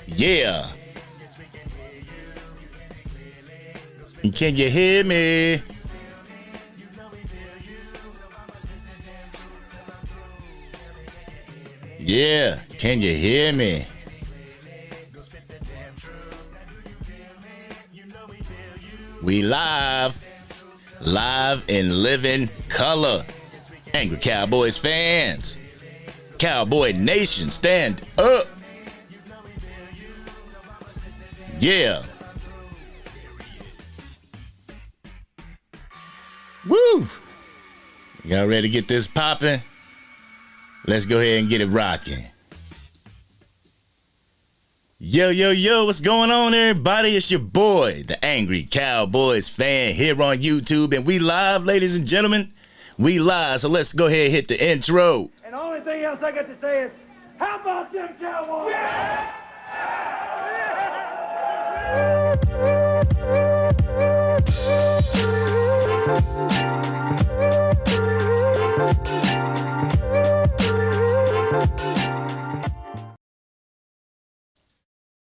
Yeah. Can you hear me? Yeah. Can you hear me? We live in living color. Angry Cowboys fans. Cowboy Nation, stand up. Yeah. Woo. Y'all ready to get this popping? Let's go ahead and get it rocking. Yo, what's going on, everybody? It's your boy, the Angry Cowboys fan, here on YouTube, and we live, ladies and gentlemen. We live, so let's go ahead and hit the intro. And the only thing else I got to say is, how about them Cowboys? Yeah!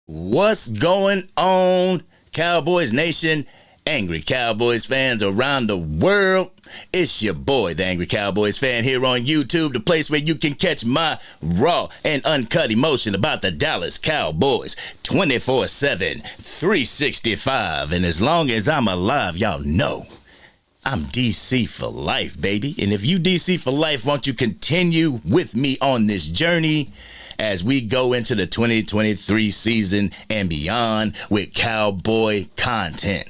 What's going on, Cowboys Nation, Angry Cowboys fans around the world? It's your boy, the Angry Cowboys fan, here on YouTube, the place where you can catch my raw and uncut emotion about the Dallas Cowboys 24/7, 365. And as long as I'm alive, y'all know I'm DC for life, baby. And if you DC for life, won't you continue with me on this journey as we go into the 2023 season and beyond with Cowboy content?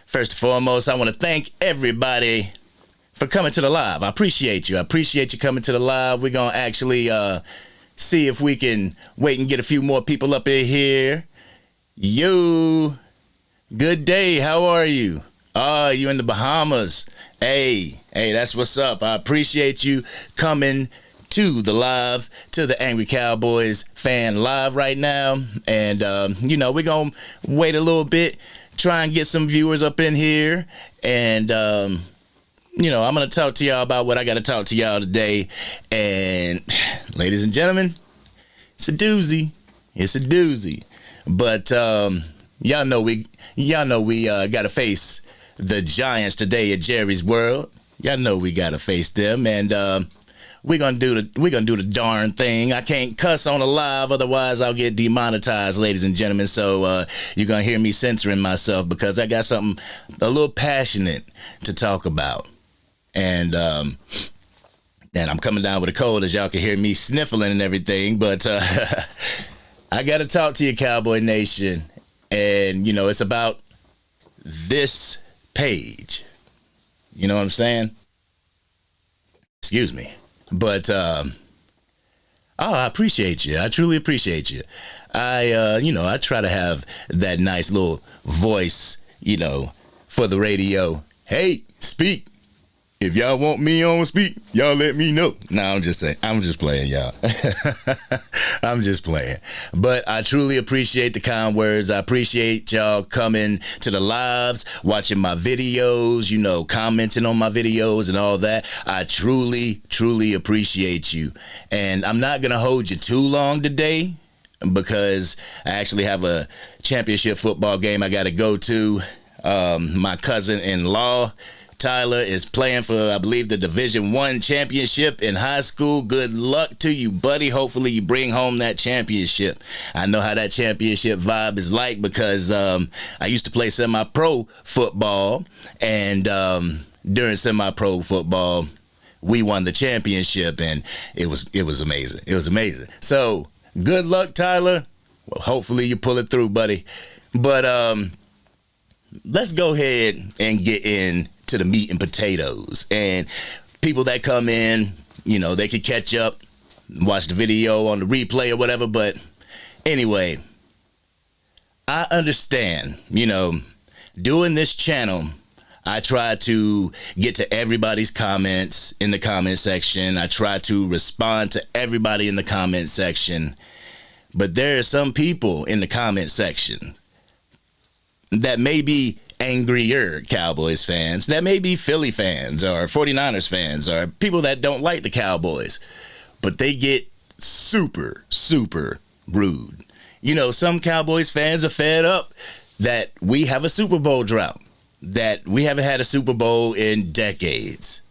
First and foremost, I want to thank everybody for coming to the live. I appreciate you. I appreciate you coming to the live. We're going to actually see if we can wait and get a few more people up in here. Yo, good day. How are you? Oh, you in the Bahamas. Hey, that's what's up. I appreciate you coming to the live, to the Angry Cowboys fan live right now. And, we're going to wait a little bit, try and get some viewers up in here. And, I'm going to talk to y'all about what I got to talk to y'all today. And, ladies and gentlemen, it's a doozy. It's a doozy. But y'all know we got to face the Giants today at Jerry's World. Y'all know we got to face them. And we're gonna do the darn thing. I can't cuss on a live, otherwise I'll get demonetized, ladies and gentlemen. So you're gonna hear me censoring myself because I got something a little passionate to talk about. And I'm coming down with a cold, as y'all can hear me sniffling and everything. But I gotta talk to you, Cowboy Nation. And it's about this page. You know what I'm saying? Excuse me. But I appreciate you. I truly appreciate you. I try to have that nice little voice, for the radio. Hey, speak. If y'all want me on speak, y'all let me know. No, I'm just saying. I'm just playing, y'all. I'm just playing. But I truly appreciate the kind words. I appreciate y'all coming to the lives, watching my videos, commenting on my videos and all that. I truly, truly appreciate you. And I'm not going to hold you too long today because I actually have a championship football game I got to go to. My cousin-in-law, Tyler, is playing for, I believe, the Division I championship in high school. Good luck to you, buddy. Hopefully you bring home that championship. I know how that championship vibe is like because I used to play semi-pro football, and during semi-pro football, we won the championship, and it was amazing. It was amazing. So good luck, Tyler. Well, hopefully you pull it through, buddy. But let's go ahead and get in to the meat and potatoes. And people that come in, they could catch up, watch the video on the replay or whatever. But anyway, I understand, doing this channel, I try to get to everybody's comments in the comment section. I try to respond to everybody in the comment section. But there are some people in the comment section that may be angrier Cowboys fans, that may be Philly fans or 49ers fans or people that don't like the Cowboys. but they get super, super rude. Some Cowboys fans are fed up that we have a Super Bowl drought, that we haven't had a Super Bowl in decades.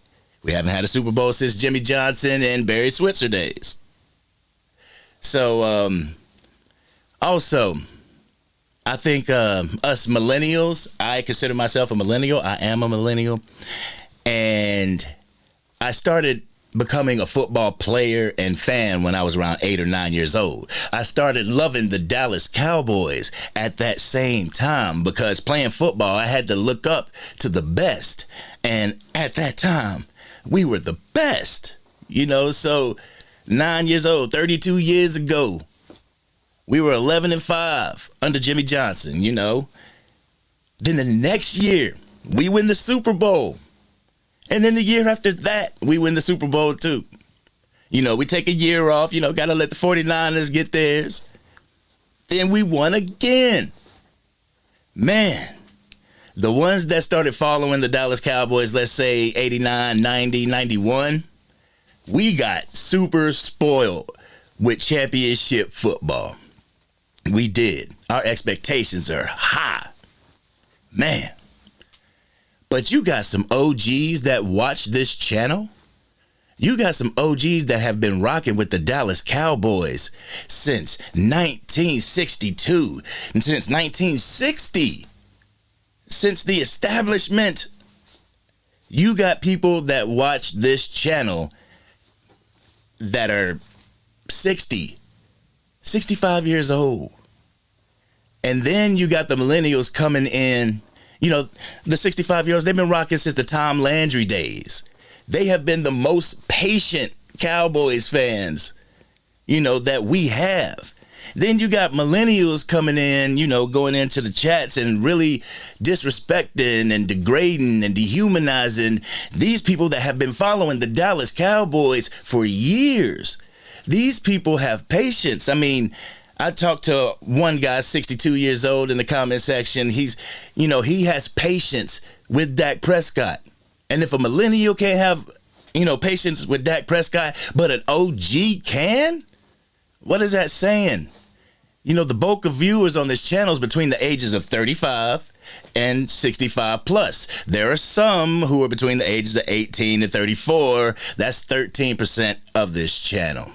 We haven't had a Super Bowl since Jimmy Johnson and Barry Switzer days. So, also, I think us millennials, I consider myself a millennial. I am a millennial. And I started becoming a football player and fan when I was around 8 or 9 years old. I started loving the Dallas Cowboys at that same time because playing football, I had to look up to the best. And at that time, we were the best, so 9 years old, 32 years ago, we were 11-5 under Jimmy Johnson, Then the next year, we win the Super Bowl. And then the year after that, we win the Super Bowl too. We take a year off, got to let the 49ers get theirs. Then we won again. Man, the ones that started following the Dallas Cowboys, let's say 89, 90, 91, we got super spoiled with championship football. We did. Our expectations are high. Man. But you got some OGs that watch this channel. You got some OGs that have been rocking with the Dallas Cowboys since 1962 and since 1960. Since the establishment. You got people that watch this channel that are 60, 65 years old. And then you got the millennials coming in. The 65-year-olds, they've been rocking since the Tom Landry days. They have been the most patient Cowboys fans, that we have. Then you got millennials coming in, going into the chats and really disrespecting and degrading and dehumanizing these people that have been following the Dallas Cowboys for years. These people have patience. I talked to one guy, 62 years old, in the comment section. He has patience with Dak Prescott. And if a millennial can't have, patience with Dak Prescott, but an OG can? What is that saying? The bulk of viewers on this channel is between the ages of 35 and 65 plus. There are some who are between the ages of 18 and 34. That's 13% of this channel.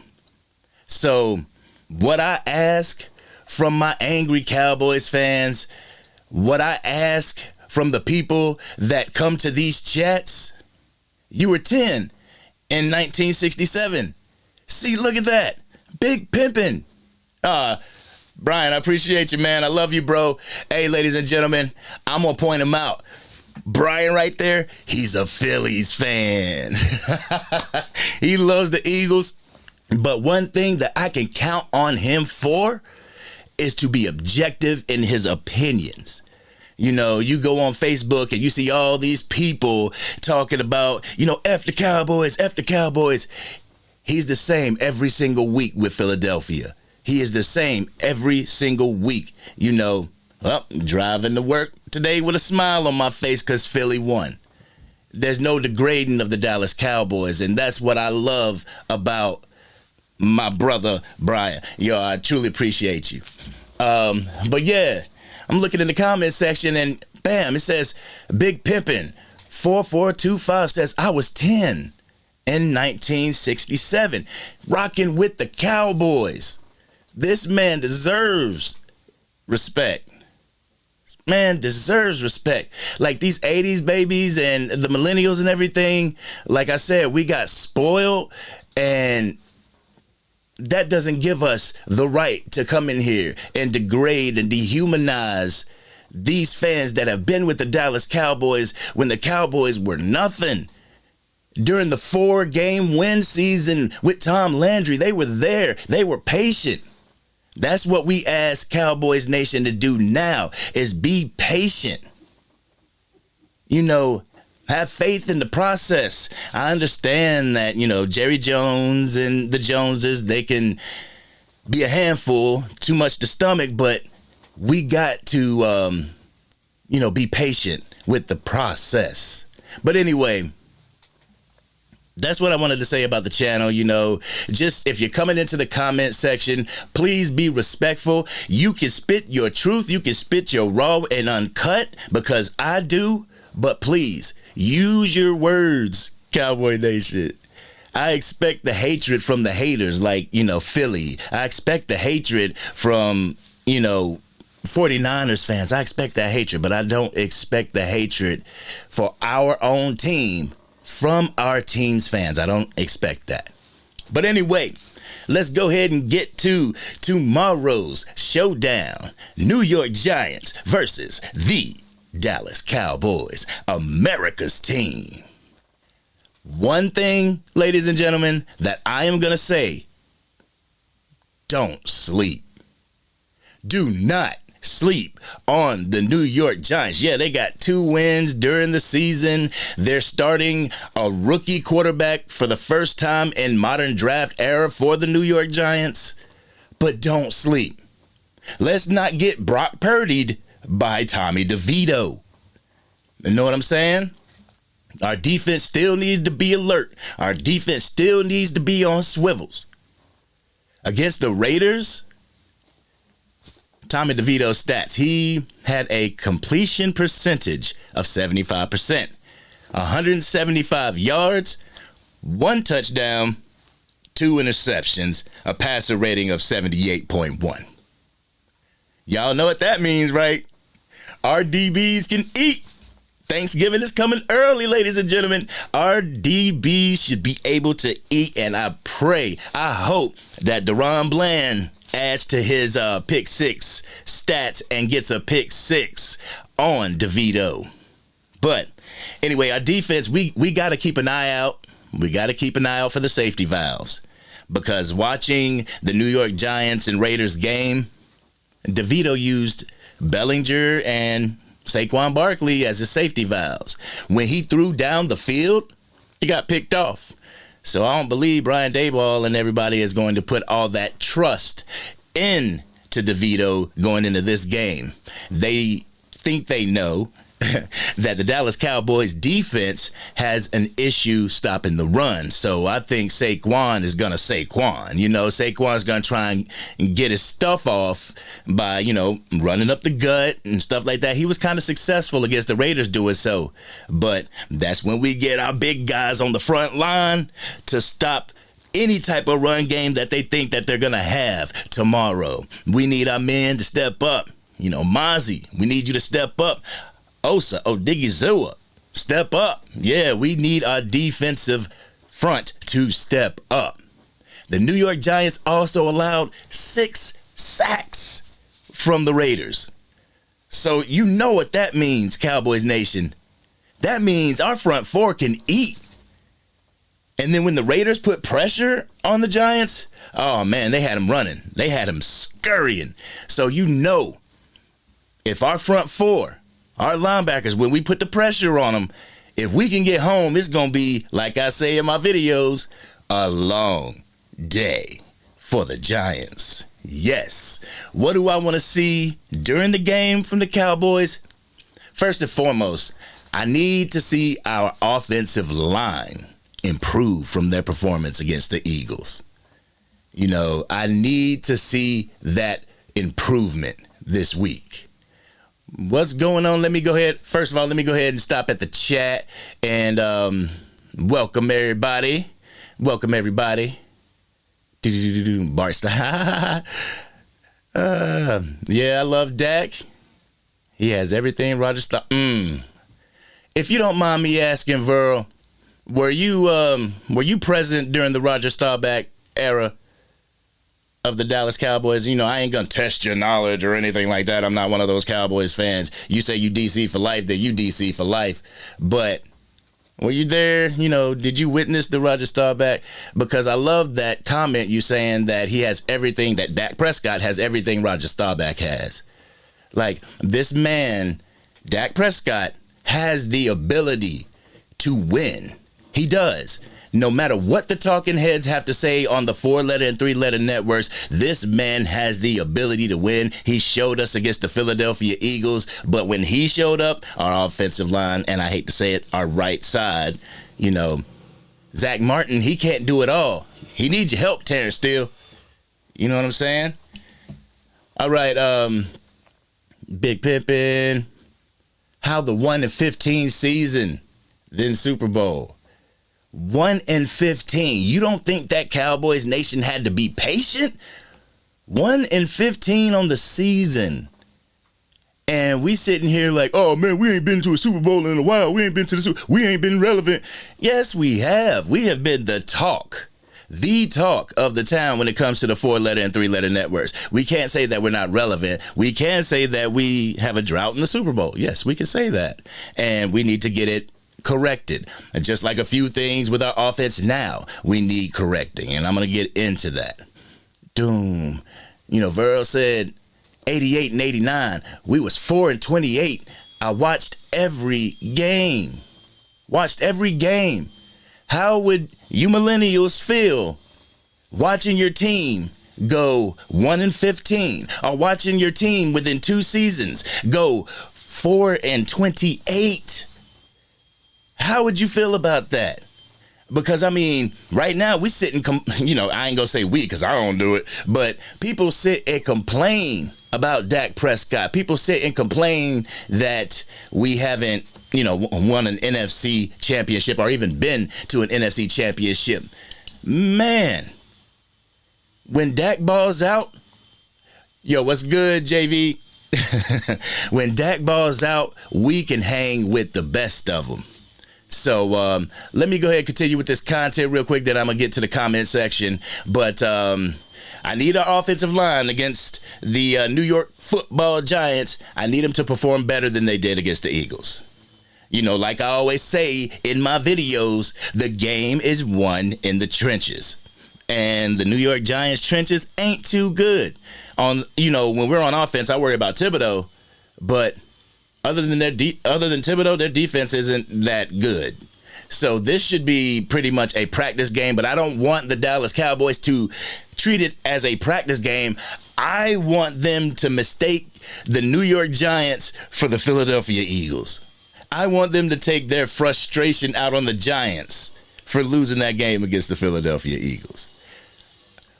So what I ask from my angry Cowboys fans, what I ask from the people that come to these chats, you were 10 in 1967. See, look at that. Big pimpin'. Brian, I appreciate you, man. I love you, bro. Hey, ladies and gentlemen, I'm going to point him out. Brian right there, he's a Phillies fan. He loves the Eagles. But one thing that I can count on him for is to be objective in his opinions. You go on Facebook and you see all these people talking about, F the Cowboys, F the Cowboys. He's the same every single week with Philadelphia. He is the same every single week. Driving to work today with a smile on my face because Philly won. There's no degrading of the Dallas Cowboys, and that's what I love about my brother Brian. I truly appreciate you. But yeah, I'm looking in the comment section and bam, it says Big Pimpin' 4425 says I was 10 in 1967 rocking with the Cowboys. This man deserves respect. This man deserves respect. Like these 80s babies and the millennials and everything, like I said, we got spoiled, and that doesn't give us the right to come in here and degrade and dehumanize these fans that have been with the Dallas Cowboys when the Cowboys were nothing. During the 4-game win season with Tom Landry, they were there. They were patient. That's what we ask Cowboys Nation to do now, is be patient. Have faith in the process. I understand that, Jerry Jones and the Joneses, they can be a handful, too much to stomach, but we got to, be patient with the process. But anyway, That's what I wanted to say about the channel. Just if you're coming into the comment section, please be respectful. You can spit your truth. You can spit your raw and uncut, because I do. But please use your words, Cowboy Nation. I expect the hatred from the haters, like, Philly. I expect the hatred from, 49ers fans. I expect that hatred, but I don't expect the hatred for our own team from our team's fans. I don't expect that. But anyway, let's go ahead and get to tomorrow's showdown. New York Giants versus the Dallas Cowboys, America's team. One thing, ladies and gentlemen, that I am going to say: don't sleep. Do not sleep on the New York Giants. Yeah, they got 2 wins during the season. They're starting a rookie quarterback for the first time in modern draft era for the New York Giants. But don't sleep. Let's not get Brock Purdy'd by Tommy DeVito. You know what I'm saying? Our defense still needs to be alert. Our defense still needs to be on swivels. Against the Raiders, Tommy DeVito's stats: he had a completion percentage of 75%, 175 yards, 1 touchdown, 2 interceptions, a passer rating of 78.1. Y'all know what that means, right? Our DBs can eat. Thanksgiving is coming early, ladies and gentlemen. Our DBs should be able to eat, and I hope that Deron Bland adds to his pick 6 stats and gets a pick 6 on DeVito. But anyway, our defense, we got to keep an eye out. We got to keep an eye out for the safety valves, because watching the New York Giants and Raiders game, DeVito used Bellinger and Saquon Barkley as his safety valves. When he threw down the field, he got picked off. So I don't believe Brian Daboll and everybody is going to put all that trust into DeVito going into this game. They think they know that the Dallas Cowboys defense has an issue stopping the run. So I think Saquon is going to Saquon. Saquon's going to try and get his stuff off by, running up the gut and stuff like that. He was kind of successful against the Raiders doing so. But that's when we get our big guys on the front line to stop any type of run game that they think that they're going to have tomorrow. We need our men to step up. Mozzie, we need you to step up. Osa Odigizua, step up. Yeah, we need our defensive front to step up. The New York Giants also allowed 6 sacks from the Raiders. So you know what that means, Cowboys Nation. That means our front 4 can eat. And then when the Raiders put pressure on the Giants, oh man, they had them running. They had them scurrying. So if our front 4, our linebackers, when we put the pressure on them, if we can get home, it's going to be, like I say in my videos, a long day for the Giants. Yes. What do I want to see during the game from the Cowboys? First and foremost, I need to see our offensive line improve from their performance against the Eagles. I need to see that improvement this week. What's going on? First of all, let me go ahead and stop at the chat and welcome everybody. Bart style. Yeah, I love Dak. He has everything Roger style. If you don't mind me asking, Verl, were you present during the Roger Staubach era of the Dallas Cowboys? I ain't gonna test your knowledge or anything like that. I'm not one of those Cowboys fans. You say you DC for life, then you DC for life. But were you there? Did you witness the Roger Staubach? Because I love that comment you saying that he has everything, that Dak Prescott has everything Roger Staubach has. Like, this man, Dak Prescott, has the ability to win. He does. No matter what the talking heads have to say on the 4-letter and 3-letter networks, this man has the ability to win. He showed us against the Philadelphia Eagles, but when he showed up, our offensive line, and I hate to say it, our right side, Zach Martin, he can't do it all. He needs your help, Terrence Steele. You know what I'm saying? All right, Big Pimpin'. How the 1-15 season, then Super Bowl. 1-15. You don't think that Cowboys Nation had to be patient? 1-15 on the season. And we sitting here like, oh man, we ain't been to a Super Bowl in a while. We ain't been relevant. Yes, we have. We have been the talk of the town when it comes to the 4-letter and 3-letter networks. We can't say that we're not relevant. We can say that we have a drought in the Super Bowl. Yes, we can say that. And we need to get it corrected. And just like a few things with our offense now, we need correcting. And I'm going to get into that. Doom. You know, Verl said 88 and 89. We was 4-28. I watched every game. How would you millennials feel watching your team go 1-15 or watching your team within 2 seasons go 4-28? How would you feel about that? Because, I mean, right now we sit and, I ain't going to say we because I don't do it, but people sit and complain about Dak Prescott. People sit and complain that we haven't, won an NFC championship or even been to an NFC championship. Man, when Dak balls out, yo, what's good, JV? When Dak balls out, we can hang with the best of them. So let me go ahead and continue with this content real quick, then I'm going to get to the comment section. But I need our offensive line against the New York Football Giants. I need them to perform better than they did against the Eagles. Like I always say in my videos, the game is won in the trenches. And the New York Giants trenches ain't too good. When we're on offense, I worry about Thibodeau, but other than Thibodeau, their defense isn't that good. So this should be pretty much a practice game, but I don't want the Dallas Cowboys to treat it as a practice game. I want them to mistake the New York Giants for the Philadelphia Eagles. I want them to take their frustration out on the Giants for losing that game against the Philadelphia Eagles.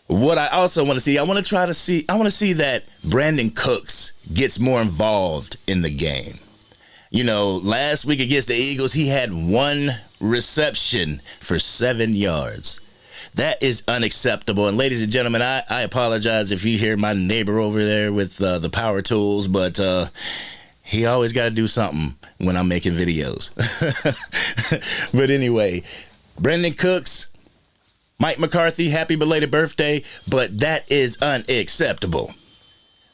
What I also want to see, I want to see that Brandon Cooks gets more involved in the game. Last week against the Eagles, he had 1 reception for 7 yards. That is unacceptable. And ladies and gentlemen, I apologize if you hear my neighbor over there with the power tools, but he always got to do something when I'm making videos. But anyway, Brandon Cooks, Mike McCarthy, happy belated birthday, but that is unacceptable.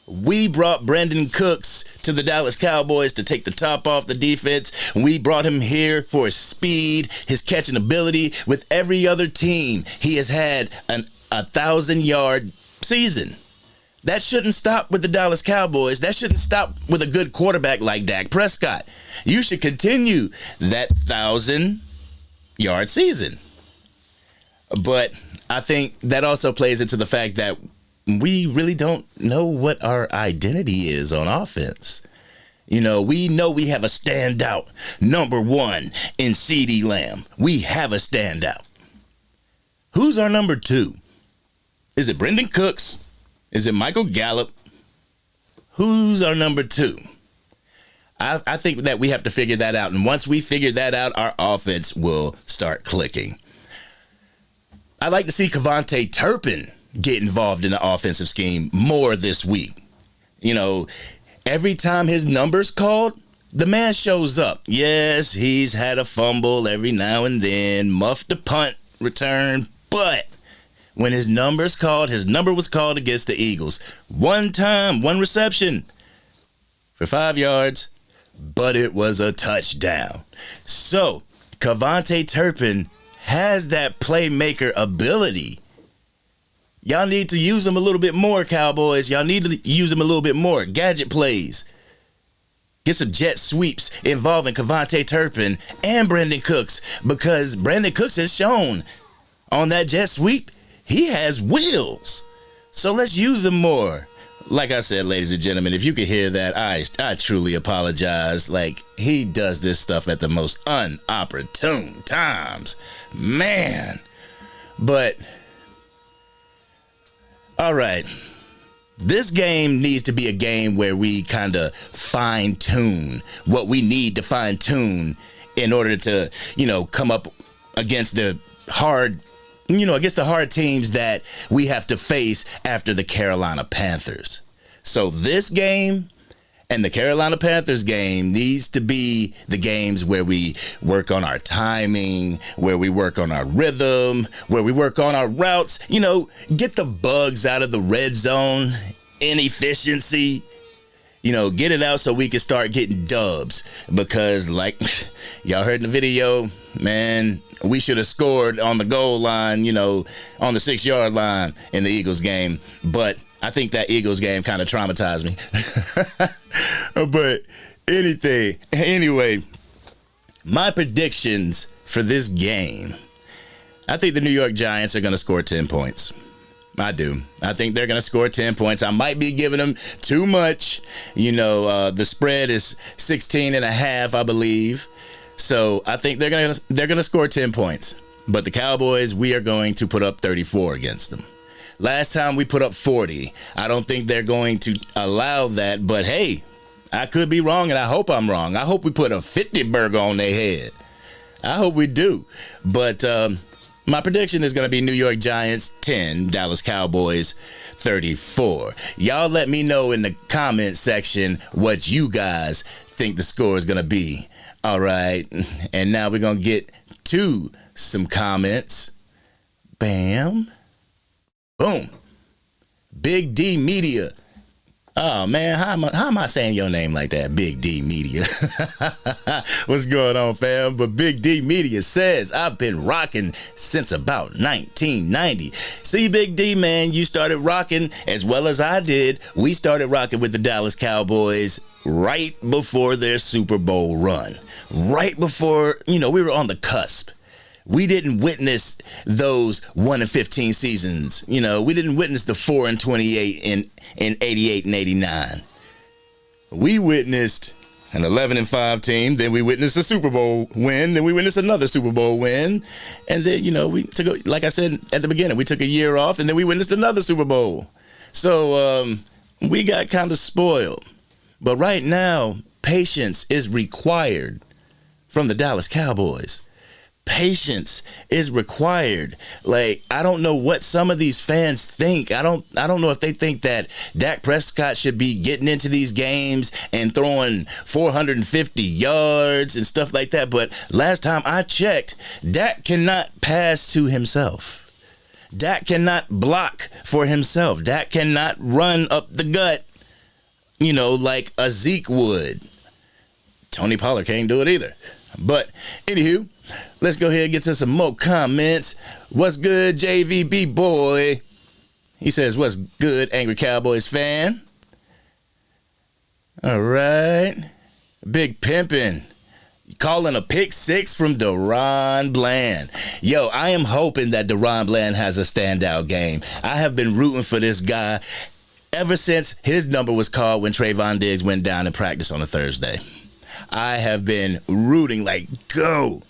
We brought Brandon Cooks to the Dallas Cowboys to take the top off the defense. We brought him here for his speed, his catching ability. With every other team, he has had a 1,000-yard season. That shouldn't stop with the Dallas Cowboys. That shouldn't stop with a good quarterback like Dak Prescott. You should continue that 1,000-yard season. But I think that also plays into the fact that we really don't know what our identity is on offense. We know we have a standout number 1 in CeeDee Lamb. We have a standout. Who's our number 2? Is it Brandon Cooks? Is it Michael Gallup? Who's our number 2? I think that we have to figure that out. And once we figure that out, our offense will start clicking. I'd like to see Kevontae Turpin get involved in the offensive scheme more this week. Every time his number's called, the man shows up. Yes, he's had a fumble every now and then, muffed a punt return, but when his number was called against the Eagles. 1 time, 1 reception for 5 yards, but it was a touchdown. So, Kevontae Turpin has that playmaker ability. Y'all need to use him a little bit more, Cowboys. Y'all need to use him a little bit more. Gadget plays. Get some jet sweeps involving Kevontae Turpin and Brandon Cooks, because Brandon Cooks has shown on that jet sweep he has wheels. So let's use him more. like I said, ladies and gentlemen, if you could hear that, I truly apologize. Like, he does this stuff at the most unopportune times. Man. But, all right. This game needs to be a game where we kind of fine-tune what we need to fine-tune in order to, come up against the hard teams that we have to face after the Carolina Panthers. So this game and the Carolina Panthers game needs to be the games where we work on our timing, where we work on our rhythm, where we work on our routes, get the bugs out of the red zone, inefficiency, get it out so we can start getting dubs. Because like y'all heard in the video, man, we should have scored on the goal line, on the 6-yard line in the Eagles game. But I think that Eagles game kind of traumatized me. But anyway, my predictions for this game, I think the New York Giants are going to score 10 points. I do. I think they're going to score 10 points. I might be giving them too much. The spread is 16.5, I believe. So I think they're gonna score 10 points. But the Cowboys, we are going to put up 34 against them. Last time we put up 40. I don't think they're going to allow that. But hey, I could be wrong, and I hope I'm wrong. I hope we put a 50 burger on their head. I hope we do. But my prediction is going to be New York Giants 10, Dallas Cowboys 34. Y'all let me know in the comment section what you guys think the score is going to be. All right, and now we're going to get to some comments. Bam. Boom. Big D Media. Oh, man, how am I saying your name like that? Big D Media. What's going on, fam? But Big D Media says, I've been rocking since about 1990. See, Big D, man, you started rocking as well as I did. We started rocking with the Dallas Cowboys right before their Super Bowl run. Right before, we were on the cusp. We didn't witness those 1-15 seasons. We didn't witness the 4-28 in 88 and 89. We witnessed an 11-5 team. Then we witnessed a Super Bowl win. Then we witnessed another Super Bowl win. And then, we took, like I said at the beginning, we took a year off, and then we witnessed another Super Bowl. So we got kind of spoiled. But right now, patience is required from the Dallas Cowboys. Patience is required. Like, I don't know what some of these fans think. I don't know if they think that Dak Prescott should be getting into these games and throwing 450 yards and stuff like that. But last time I checked, Dak cannot pass to himself. Dak cannot block for himself. Dak cannot run up the gut, like a Zeke would. Tony Pollard can't do it either. But anywho, let's go ahead and get to some more comments. What's good, JVB boy? He says, what's good, Angry Cowboys fan? All right. Big pimpin'. Calling a pick six from DaRon Bland. Yo, I am hoping that DaRon Bland has a standout game. I have been rooting for this guy ever since his number was called when Trayvon Diggs went down in practice on a Thursday. I have been rooting like, go.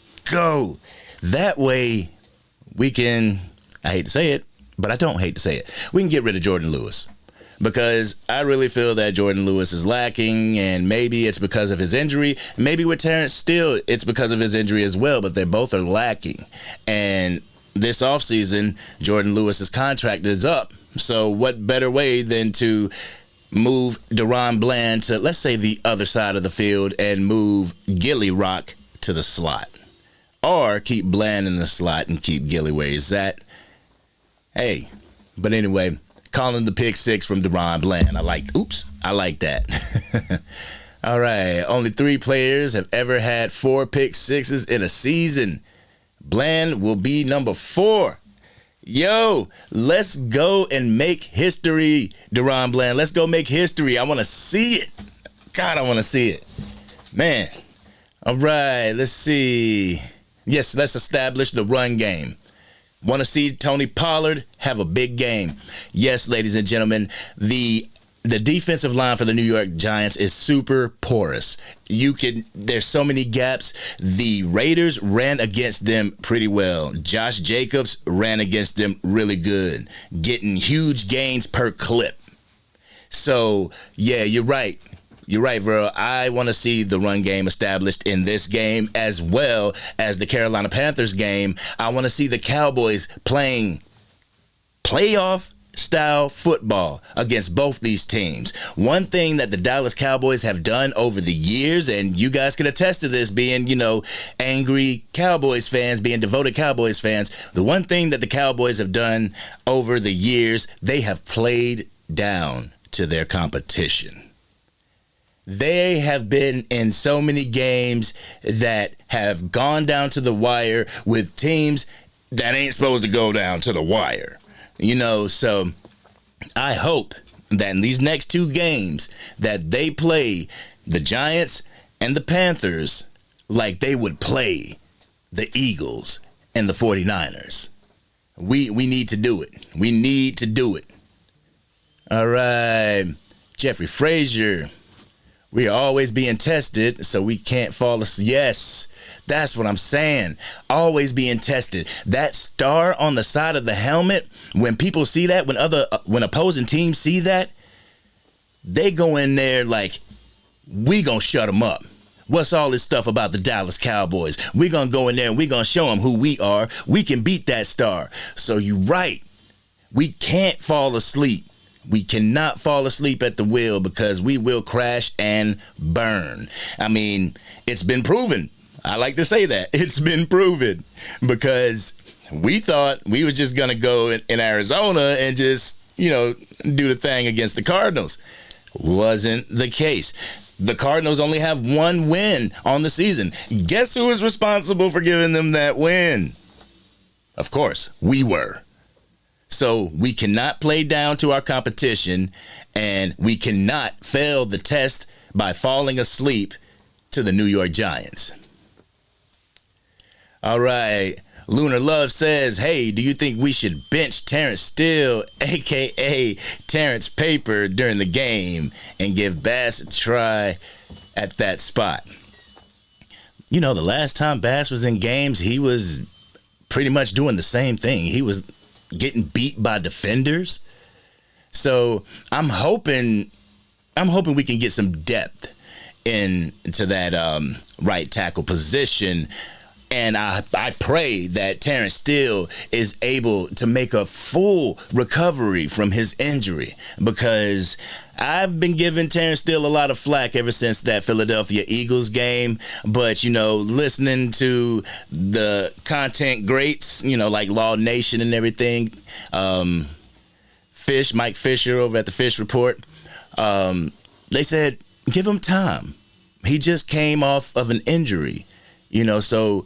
That way we can, I hate to say it, but I don't hate to say it, we can get rid of Jordan Lewis. Because I really feel that Jordan Lewis is lacking, and maybe it's because of his injury. Maybe with Terrence Steele, it's because of his injury as well, but they both are lacking. And this offseason, Jordan Lewis's contract is up. So what better way than to move DaRon Bland to, let's say, the other side of the field and move Gilly Rock to the slot. Or keep Bland in the slot and keep Gilly where he's at. Hey, but anyway, calling the pick six from DaRon Bland. I like that. All right, only 3 players have ever had 4 pick sixes in a season. Bland will be number 4. Yo, let's go and make history, DaRon Bland. Let's go make history. I want to see it. God, I want to see it. Man. All right, let's see. Yes, let's establish the run game. Want to see Tony Pollard have a big game. Yes, ladies and gentlemen, the the defensive line for the New York Giants is super porous. There's so many gaps. The Raiders ran against them pretty well. Josh Jacobs ran against them really good, getting huge gains per clip. So, yeah, you're right. You're right, Verl. I want to see the run game established in this game as well as the Carolina Panthers game. I want to see the Cowboys playing playoff style football against both these teams. One thing that the Dallas Cowboys have done over the years, and you guys can attest to this being, angry Cowboys fans, being devoted Cowboys fans, the one thing that the Cowboys have done over the years, they have played down to their competition. They have been in so many games that have gone down to the wire with teams that ain't supposed to go down to the wire. So I hope that in these next two games that they play the Giants and the Panthers like they would play the Eagles and the 49ers. We need to do it. We need to do it. All right. Jeffrey Frazier. We are always being tested, so we can't fall asleep. Yes, that's what I'm saying. Always being tested. That star on the side of the helmet, when people see that, when opposing teams see that, they go in there like, we gonna shut them up. What's all this stuff about the Dallas Cowboys? We gonna go in there and we gonna show them who we are. We can beat that star. So you're right. We can't fall asleep. We cannot fall asleep at the wheel because we will crash and burn. I mean, it's been proven. I like to say that. It's been proven because we thought we was just going to go in Arizona and just, do the thing against the Cardinals. Wasn't the case. The Cardinals only have one win on the season. Guess who was responsible for giving them that win? Of course, we were. So we cannot play down to our competition, and we cannot fail the test by falling asleep to the New York Giants. All right. Lunar Love says, hey, do you think we should bench Terrence Steele, a.k.a. Terrence Paper, during the game and give Bass a try at that spot? The last time Bass was in games, he was pretty much doing the same thing. He was getting beat by defenders. So I'm hoping we can get some depth into that right tackle position. And I pray that Terrence Steele is able to make a full recovery from his injury, because I've been giving Terrence Steele a lot of flack ever since that Philadelphia Eagles game. But, listening to the content greats, like Law Nation and everything, Mike Fisher over at the Fish Report, they said, give him time. He just came off of an injury, so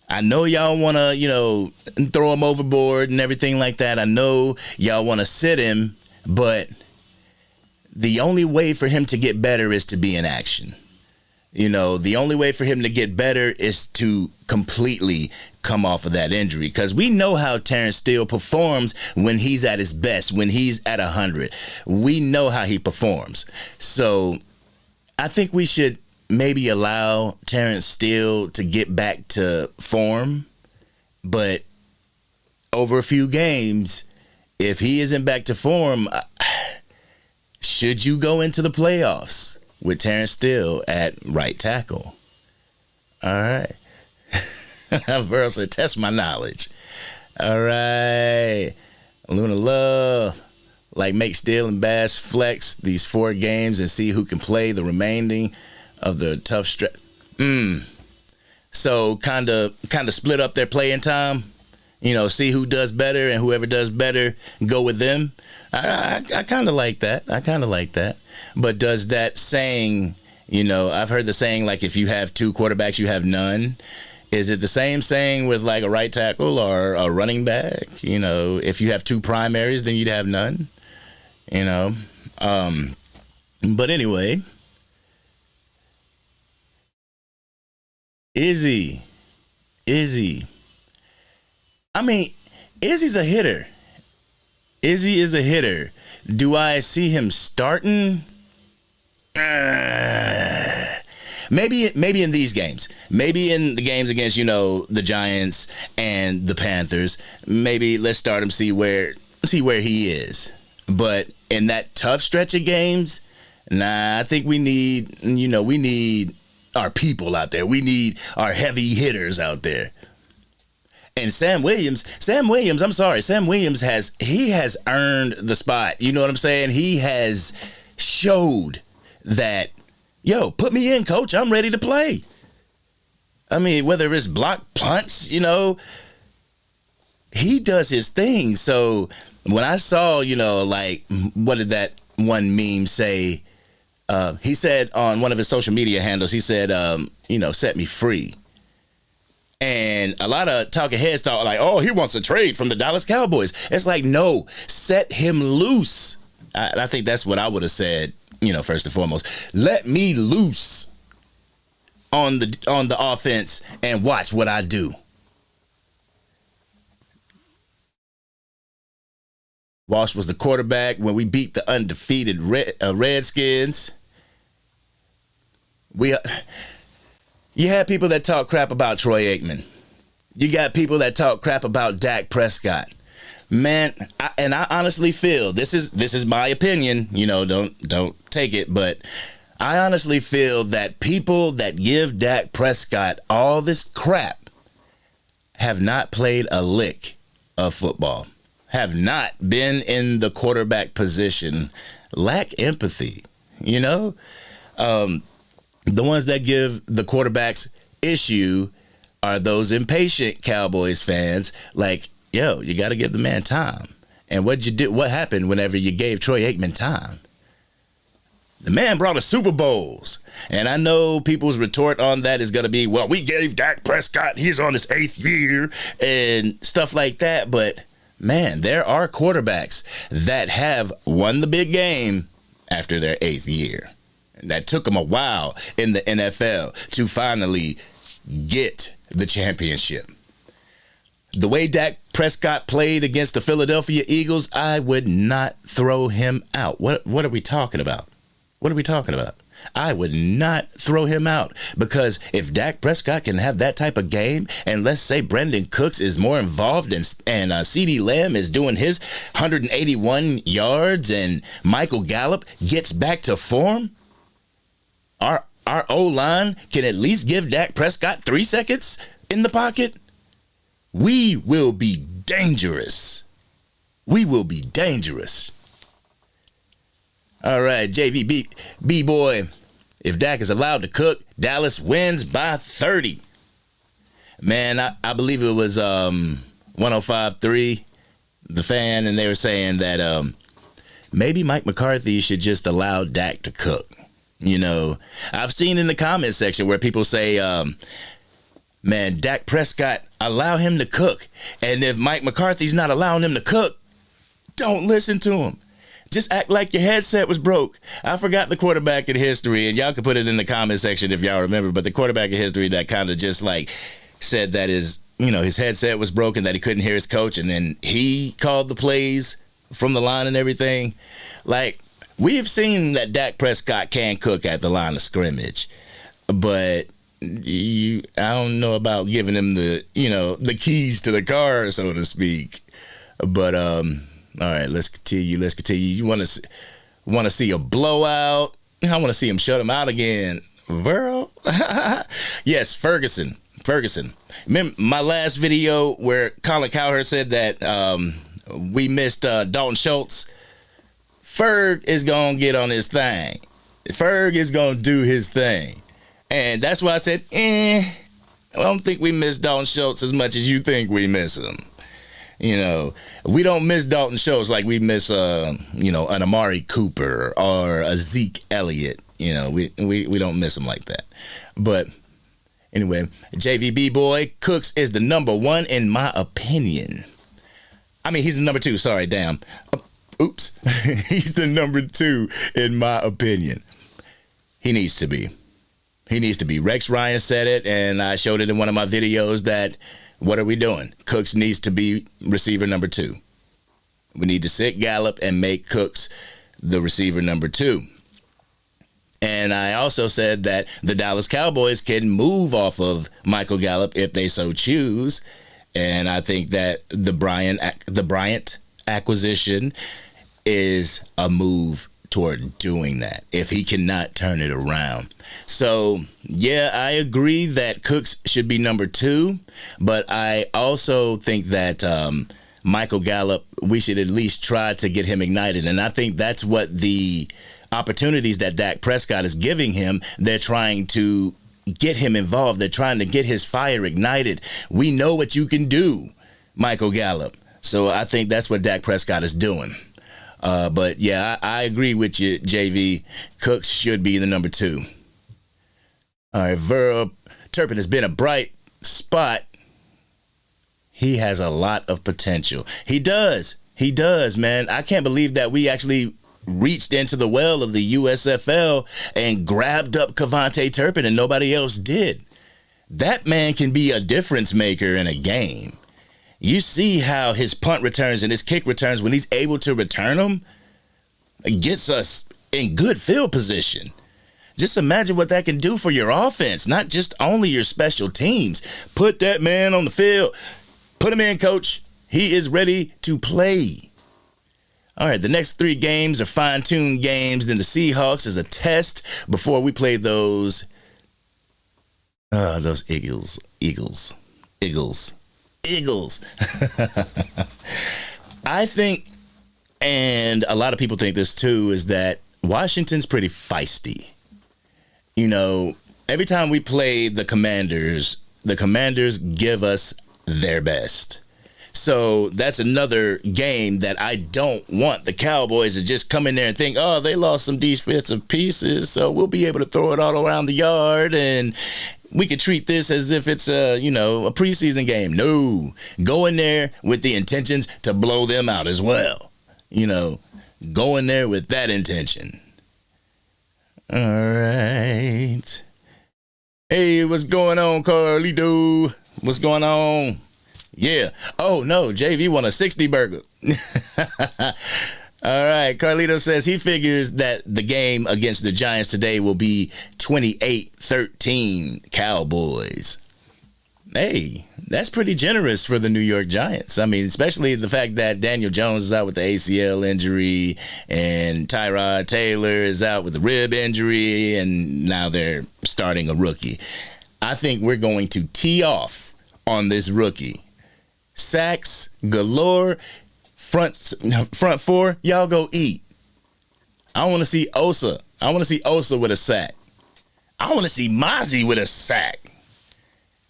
I know y'all want to, throw him overboard and everything like that. I know y'all want to sit him, but the only way for him to get better is to be in action. The only way for him to get better is to completely come off of that injury, because we know how Terrence Steele performs when he's at his best, when he's at 100. We know how he performs. So I think we should maybe allow Terrence Steele to get back to form, but over a few games, if he isn't back to form, should you go into the playoffs with Terrence Steele at right tackle? All right. Verl said, test my knowledge. All right. Luna Love, make Steele and Bass flex these 4 games and see who can play the remaining of the tough stretch. So kind of split up their playing time. See who does better, and whoever does better, go with them. I kind of like that. But does that saying, I've heard the saying, if you have 2 quarterbacks, you have none. Is it the same saying with a right tackle or a running back? If you have 2 primaries, then you'd have none. But anyway, Izzy. I mean, Izzy's a hitter. Izzy is a hitter. Do I see him starting? Maybe in these games. Maybe in the games against, the Giants and the Panthers. Maybe let's start him, see where he is. But in that tough stretch of games, I think we need our people out there. We need our heavy hitters out there. And Sam Williams, I'm sorry, Sam Williams has earned the spot. You know what I'm saying? He has showed that, put me in, coach. I'm ready to play. I mean, whether it's block punts, he does his thing. So when I saw, what did that one meme say? He said on one of his social media handles, he said, set me free. And a lot of talking heads thought like, oh, he wants a trade from the Dallas Cowboys. It's like, no, set him loose. I think that's what I would have said, first and foremost. Let me loose on the offense and watch what I do. Walsh was the quarterback when we beat the undefeated Redskins. You had people that talk crap about Troy Aikman. You got people that talk crap about Dak Prescott. Man, I honestly feel this is my opinion. Don't take it, but I honestly feel that people that give Dak Prescott all this crap have not played a lick of football, have not been in the quarterback position, lack empathy. The ones that give the quarterbacks issue are those impatient Cowboys fans. Like, you got to give the man time. And what happened whenever you gave Troy Aikman time? The man brought us Super Bowls. And I know people's retort on that is going to be, well, we gave Dak Prescott, he's on his 8th year and stuff like that. But, man, there are quarterbacks that have won the big game after their 8th year. That took them a while in the NFL to finally get the championship. The way Dak Prescott played against the Philadelphia Eagles, I would not throw him out. What are we talking about? What are we talking about? I would not throw him out, because if Dak Prescott can have that type of game, and let's say Brandon Cooks is more involved and CeeDee Lamb is doing his 181 yards and Michael Gallup gets back to form, our O-line can at least give Dak Prescott 3 seconds in the pocket, we will be dangerous. We will be dangerous. All right, JV B-boy, if Dak is allowed to cook, Dallas wins by 30. Man, I believe it was 105.3, The Fan, and they were saying that maybe Mike McCarthy should just allow Dak to cook. I've seen in the comment section where people say, man, Dak Prescott, allow him to cook. And if Mike McCarthy's not allowing him to cook, don't listen to him. Just act like your headset was broke. I forgot the quarterback in history, and y'all can put it in the comment section if y'all remember, but the quarterback in history that kind of just like said that his headset was broken, that he couldn't hear his coach, and then he called the plays from the line and everything. Like, we've seen that Dak Prescott can cook at the line of scrimmage, but I don't know about giving him the keys to the car, so to speak. But all right, let's continue. You want to see a blowout? I want to see him shut him out again. Burrow? Yes, Ferguson. Remember my last video where Colin Cowherd said that we missed Dalton Schultz? Ferg is going to get on his thing. Ferg is going to do his thing. And that's why I said, I don't think we miss Dalton Schultz as much as you think we miss him. We don't miss Dalton Schultz like we miss, an Amari Cooper or a Zeke Elliott. We don't miss him like that. But anyway, JVB boy, Cooks is the number 1 in my opinion. I mean, he's the number 2. Sorry, damn. Oops. He's the number 2 in my opinion. He needs to be. Rex Ryan said it, and I showed it in one of my videos that what are we doing? Cooks needs to be receiver number 2. We need to sit Gallup and make Cooks the receiver number 2. And I also said that the Dallas Cowboys can move off of Michael Gallup if they so choose. And I think that the Bryant acquisition is a move toward doing that if he cannot turn it around. So, yeah, I agree that Cooks should be number 2, but I also think that Michael Gallup, we should at least try to get him ignited. And I think that's what the opportunities that Dak Prescott is giving him. They're trying to get him involved. They're trying to get his fire ignited. We know what you can do, Michael Gallup. So I think that's what Dak Prescott is doing. But, yeah, I agree with you, JV. Cooks should be the number 2. All right, Verl Turpin has been a bright spot. He has a lot of potential. He does. He does, man. I can't believe that we actually reached into the well of the USFL and grabbed up Cavante Turpin and nobody else did. That man can be a difference maker in a game. You see how his punt returns and his kick returns, when he's able to return them, it gets us in good field position. Just imagine what that can do for your offense, not just only your special teams. Put that man on the field. Put him in, coach. He is ready to play. All right, the next 3 games are fine-tuned games. Then the Seahawks is a test before we play those Eagles. I think, and a lot of people think this too, is that Washington's pretty feisty. You know, every time we play the Commanders give us their best. So that's another game that I don't want the Cowboys to just come in there and think, oh, they lost some defensive pieces, so we'll be able to throw it all around the yard and we could treat this as if it's a preseason game. No, go in there with the intentions to blow them out as well. Go in there with that intention. All right. Hey, what's going on, Carlito? What's going on? Yeah. Oh, no, JV won a 60 burger. All right. Carlito says he figures that the game against the Giants today will be 28-13 Cowboys. Hey, that's pretty generous for the New York Giants. I mean, especially the fact that Daniel Jones is out with the ACL injury and Tyrod Taylor is out with the rib injury, and now they're starting a rookie. I think we're going to tee off on this rookie. Sacks galore, front 4, y'all go eat. I want to see Osa. I want to see Osa with a sack. I want to see Mozzie with a sack.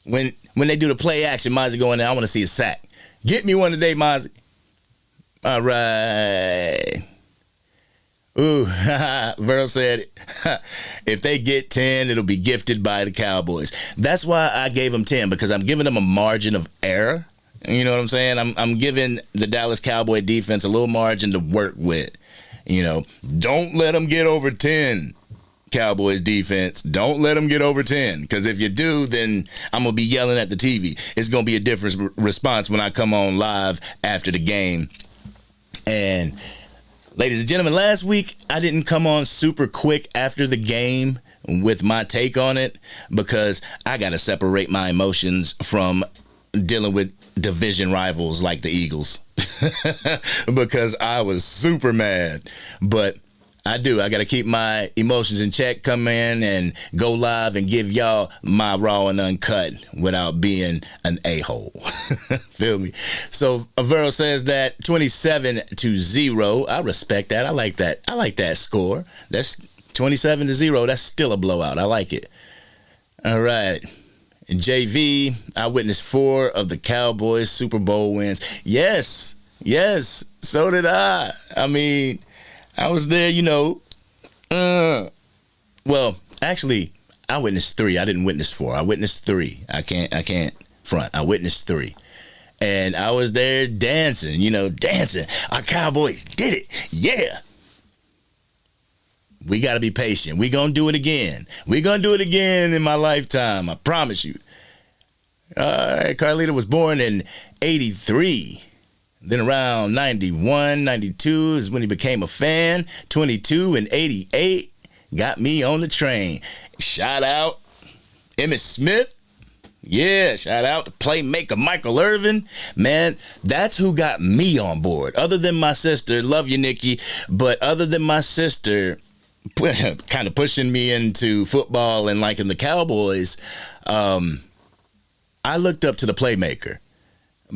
When they do the play action, Mozzie go in there, I want to see a sack. Get me one today, Mozzie. All right. Ooh, Verl said, if they get 10, it'll be gifted by the Cowboys. That's why I gave them 10, because I'm giving them a margin of error. You know what I'm saying? I'm giving the Dallas Cowboy defense a little margin to work with. Don't let them get over 10, Cowboys defense. Don't let them get over 10, because if you do, then I'm going to be yelling at the TV. It's going to be a different response when I come on live after the game. And ladies and gentlemen, last week I didn't come on super quick after the game with my take on it, because I got to separate my emotions from dealing with division rivals like the Eagles because I was super mad. But I got to keep my emotions in check, come in and go live and give y'all my raw and uncut without being an a-hole. Feel me? So Avero says that 27-0. I respect that. I like that. I like that score. That's 27-0. That's still a blowout. I like it. All right. And JV, I witnessed 4 of the Cowboys Super Bowl wins. Yes, so did I. I mean, I was there, well, actually, I witnessed 3. I didn't witness 4. I witnessed 3. I can't front. I witnessed 3. And I was there dancing. Our Cowboys did it. Yeah. We got to be patient. We're going to do it again. We're going to do it again in my lifetime. I promise you. All right. Carlita was born in 83. Then around 91, 92 is when he became a fan. 22 and 88 got me on the train. Shout out Emmitt Smith. Yeah, shout out to playmaker Michael Irvin. Man, that's who got me on board. Other than my sister, love you, Nikki, but other than my sister kind of pushing me into football and liking the Cowboys, I looked up to the playmaker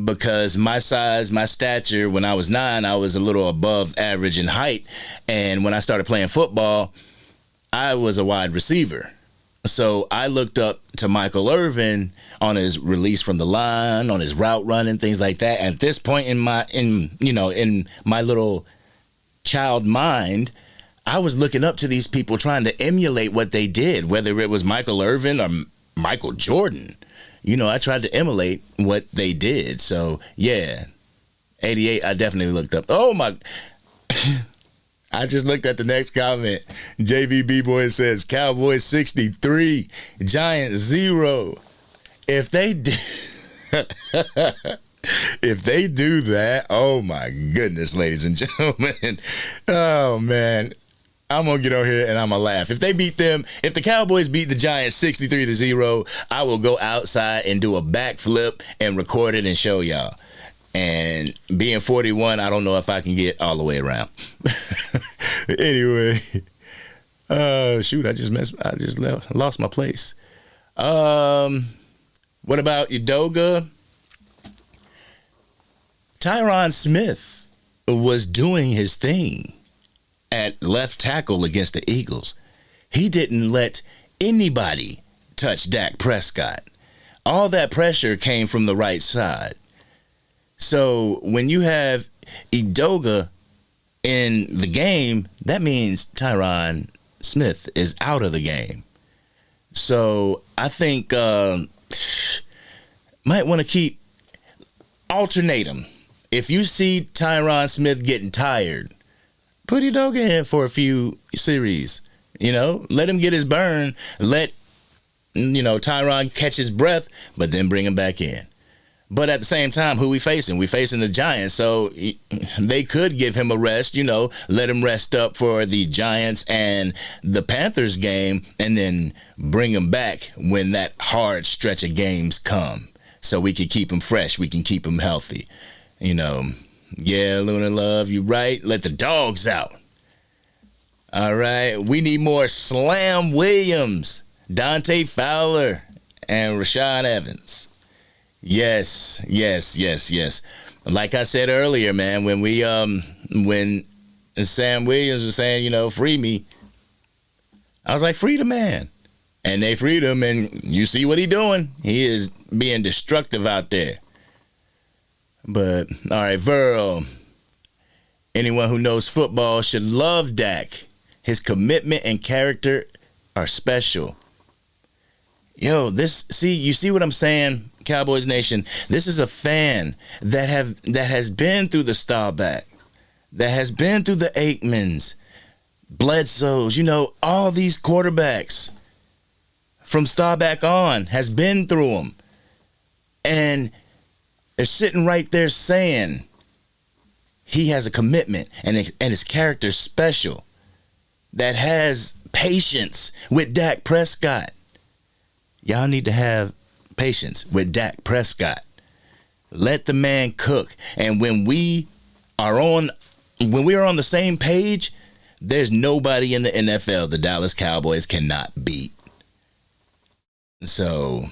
because my size, my stature, when I was 9, I was a little above average in height. And when I started playing football, I was a wide receiver. So I looked up to Michael Irvin on his release from the line, on his route running, things like that. At this point in my little child mind, I was looking up to these people trying to emulate what they did, whether it was Michael Irvin or Michael Jordan. I tried to emulate what they did. So, yeah, 88, I definitely looked up. Oh, my. I just looked at the next comment. JVB Boy says, Cowboys 63, Giants 0. If they do, if they do that, oh, my goodness, ladies and gentlemen. Oh, man. I'm going to get over here and I'm going to laugh. If the Cowboys beat the Giants 63-0, I will go outside and do a backflip and record it and show y'all. And being 41, I don't know if I can get all the way around. Anyway, shoot, I just lost my place. What about Udoga? Tyron Smith was doing his thing at left tackle against the Eagles. He didn't let anybody touch Dak Prescott. All that pressure came from the right side. So when you have Udoga in the game, that means Tyron Smith is out of the game. So I think might want to alternate him. If you see Tyron Smith getting tired, put Udoga in for a few series. Let him get his burn. Let Tyron catch his breath, but then bring him back in. But at the same time, who we facing? We facing the Giants, so they could give him a rest, let him rest up for the Giants and the Panthers game, and then bring him back when that hard stretch of games come, so we can keep him fresh, we can keep him healthy. Yeah, Luna Love, you right. Let the dogs out. All right, we need more Slam Williams, Dante Fowler, and Rashaan Evans. Yes. Like I said earlier, man, when Sam Williams was saying, free me, I was like, free the man. And they freed him, and you see what he's doing. He is being destructive out there. But, all right, Verl, anyone who knows football should love Dak. His commitment and character are special. Yo, you see what I'm saying? Cowboys Nation, this is a fan that has been through the Staubach, that has been through the Aikmans, Bledsoes, all these quarterbacks from Staubach on has been through them. And they're sitting right there saying he has a commitment and his character's special, that has patience with Dak Prescott. Y'all need to have patience with Dak Prescott. Let the man cook. And when we are on the same page, there's nobody in the NFL the Dallas Cowboys cannot beat. So,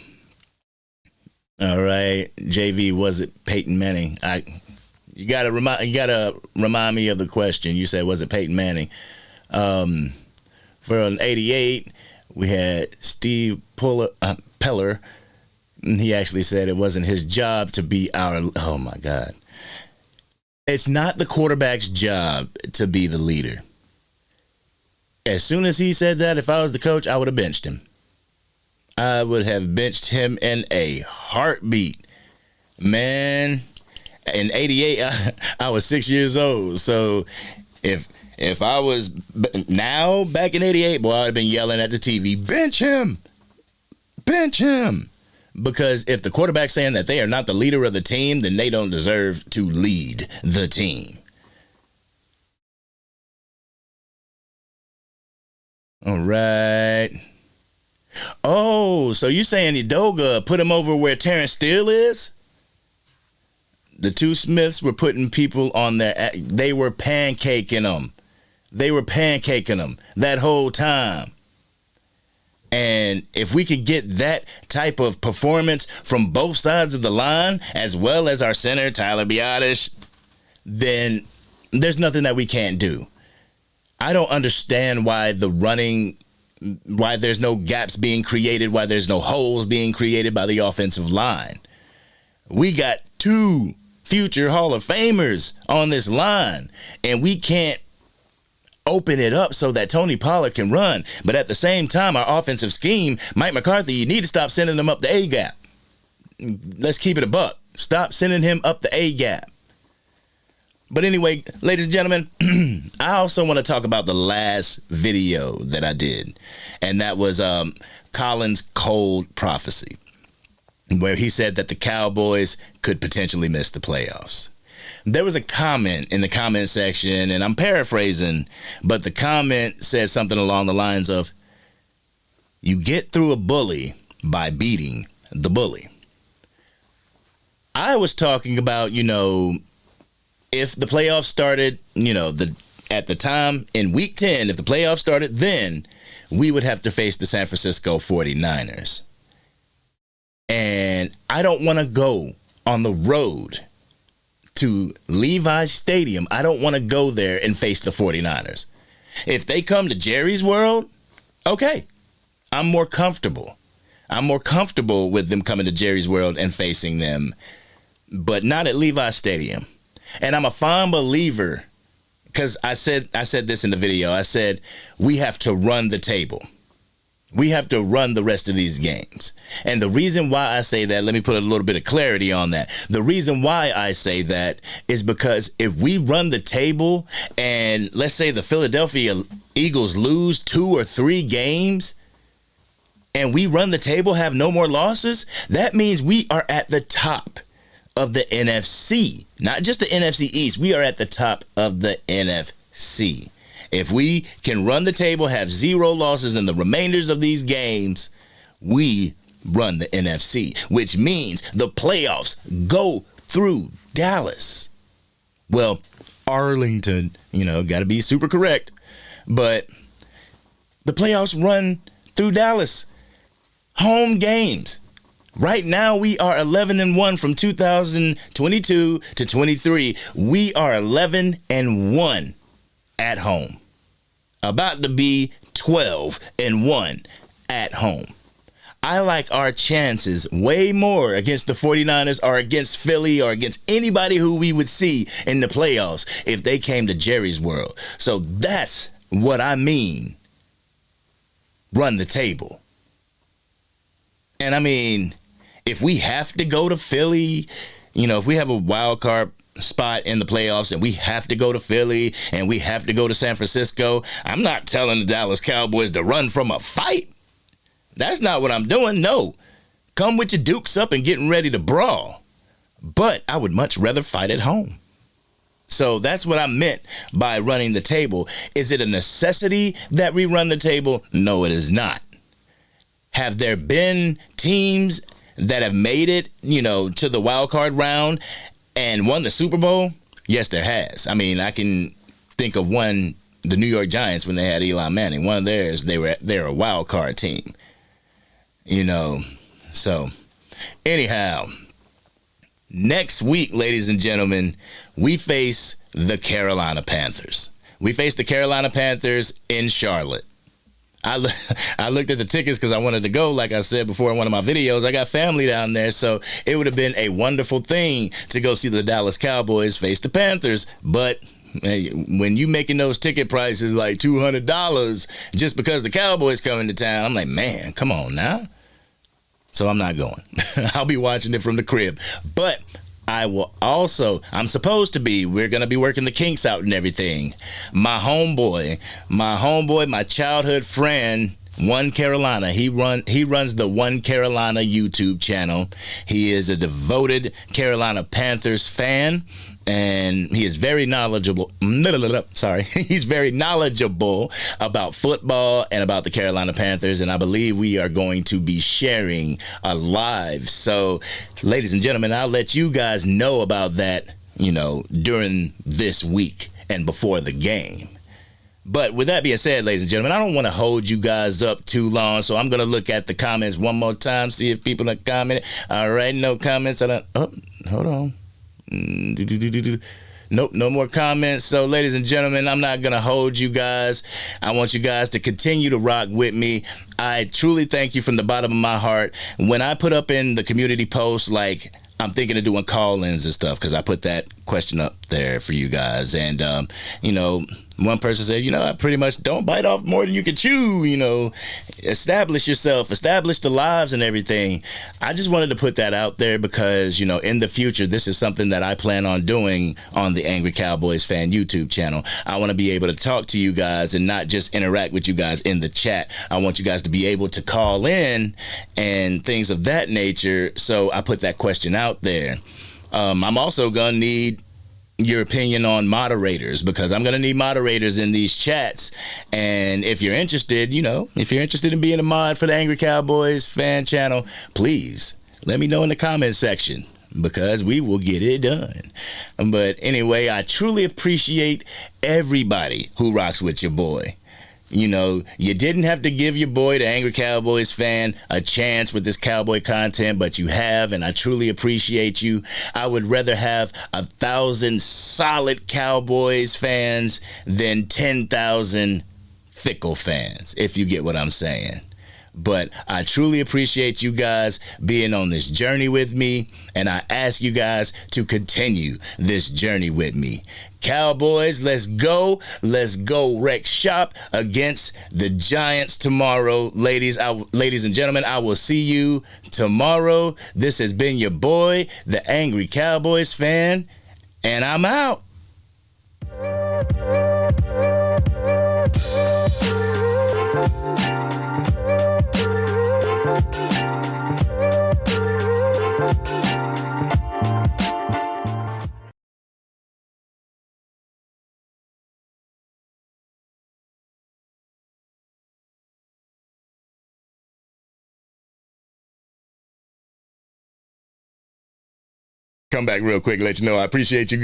all right, JV, was it Peyton Manning? You gotta remind me of the question. You said, was it Peyton Manning? For an 88, we had Steve Peller. He actually said it wasn't his job to be oh my God. It's not the quarterback's job to be the leader. As soon as he said that, if I was the coach, I would have benched him. I would have benched him in a heartbeat. Man, in 88, I was 6 years old. So if I was now back in 88, boy, I'd have been yelling at the TV, bench him. Because if the quarterback's saying that they are not the leader of the team, then they don't deserve to lead the team. All right. Oh, so you saying Udoka put him over where Terrence Steele is? The two Smiths were putting people on their... They were pancaking them. They were pancaking them that whole time. And if we could get that type of performance from both sides of the line, as well as our center, Tyler Biadasz, then there's nothing that we can't do. I don't understand why there's no gaps being created, why there's no holes being created by the offensive line. We got two future Hall of Famers on this line, and we can't open it up so that Tony Pollard can run. But at the same time, our offensive scheme, Mike McCarthy, you need to stop sending him up the A-gap. Let's keep it a buck. Stop sending him up the A-gap. But anyway, ladies and gentlemen, I also want to talk about the last video that I did. And that was Colin's cold prophecy, where he said that the Cowboys could potentially miss the playoffs. There was a comment in the comment section, and I'm paraphrasing, but the comment said something along the lines of, you get through a bully by beating the bully. I was talking about, if the playoffs started, at the time in week 10, if the playoffs started, then we would have to face the San Francisco 49ers. And I don't want to go on the road to Levi's Stadium. I don't want to go there and face the 49ers. If they come to Jerry's World, okay, I'm more comfortable. I'm more comfortable with them coming to Jerry's World and facing them, but not at Levi's Stadium. And I'm a fond believer, because I said this in the video. I said, we have to run the table. We have to run the rest of these games. And the reason why I say that, let me put a little bit of clarity on that. The reason why I say that is because if we run the table and let's say the Philadelphia Eagles lose 2 or 3 games and we run the table, have no more losses, that means we are at the top of the NFC. Not just the NFC East. We are at the top of the NFC. If we can run the table, have 0 losses in the remainders of these games, we run the NFC, which means the playoffs go through Dallas. Well, Arlington, got to be super correct. But the playoffs run through Dallas. Home games. Right now, we are 11-1 from 2022 to 23. We are 11-1 at home. About to be 12-1 at home. I like our chances way more against the 49ers or against Philly or against anybody who we would see in the playoffs if they came to Jerry's World. So that's what I mean. Run the table. And I mean, if we have to go to Philly, if we have a wild card spot in the playoffs and we have to go to Philly and we have to go to San Francisco, I'm not telling the Dallas Cowboys to run from a fight. That's not what I'm doing. No. Come with your dukes up and getting ready to brawl. But I would much rather fight at home. So that's what I meant by running the table. Is it a necessity that we run the table? No, it is not. Have there been teams that have made it, to the wild card round and won the Super Bowl? Yes, there has. I mean, I can think of one, the New York Giants, when they had Eli Manning. One of theirs, they're a wild card team. So anyhow, next week, ladies and gentlemen, we face the Carolina Panthers. We face the Carolina Panthers in Charlotte. I looked at the tickets because I wanted to go, like I said before in one of my videos. I got family down there, so it would have been a wonderful thing to go see the Dallas Cowboys face the Panthers. But hey, when you making those ticket prices like $200 just because the Cowboys coming to town, I'm like, man, come on now. So I'm not going. I'll be watching it from the crib. But I'm supposed to be, we're going to be working the kinks out and everything. My homeboy, my childhood friend, One Carolina. He runs the One Carolina YouTube channel. He is a devoted Carolina Panthers fan, and he is very knowledgeable. Sorry, he's very knowledgeable about football and about the Carolina Panthers, and I believe we are going to be sharing a live. So, ladies and gentlemen, I'll let you guys know about that, during this week and before the game. But with that being said, ladies and gentlemen, I don't want to hold you guys up too long, so I'm going to look at the comments one more time, see if people have commented. All right, no comments. Hold on. Nope, no more comments. So, ladies and gentlemen, I'm not going to hold you guys. I want you guys to continue to rock with me. I truly thank you from the bottom of my heart. When I put up in the community post, like, I'm thinking of doing call-ins and stuff, because I put that question up there for you guys. And, one person said, I pretty much don't bite off more than you can chew, establish yourself, establish the lives and everything. I just wanted to put that out there because, in the future, this is something that I plan on doing on the Angry Cowboys Fan YouTube channel. I want to be able to talk to you guys and not just interact with you guys in the chat. I want you guys to be able to call in and things of that nature. So I put that question out there. I'm also going to need your opinion on moderators, because I'm going to need moderators in these chats. And if you're interested, in being a mod for the Angry Cowboys Fan channel, please let me know in the comment section, because we will get it done. But anyway, I truly appreciate everybody who rocks with your boy. You didn't have to give your boy, the Angry Cowboys Fan, a chance with this cowboy content, but you have, and I truly appreciate you. I would rather have 1,000 solid Cowboys fans than 10,000 fickle fans, if you get what I'm saying. But I truly appreciate you guys being on this journey with me, and I ask you guys to continue this journey with me. Cowboys, let's go. Let's go wreck shop against the Giants tomorrow. Ladies and gentlemen, I will see you tomorrow. This has been your boy, the Angry Cowboys Fan, and I'm out. Come back real quick, let you know I appreciate you.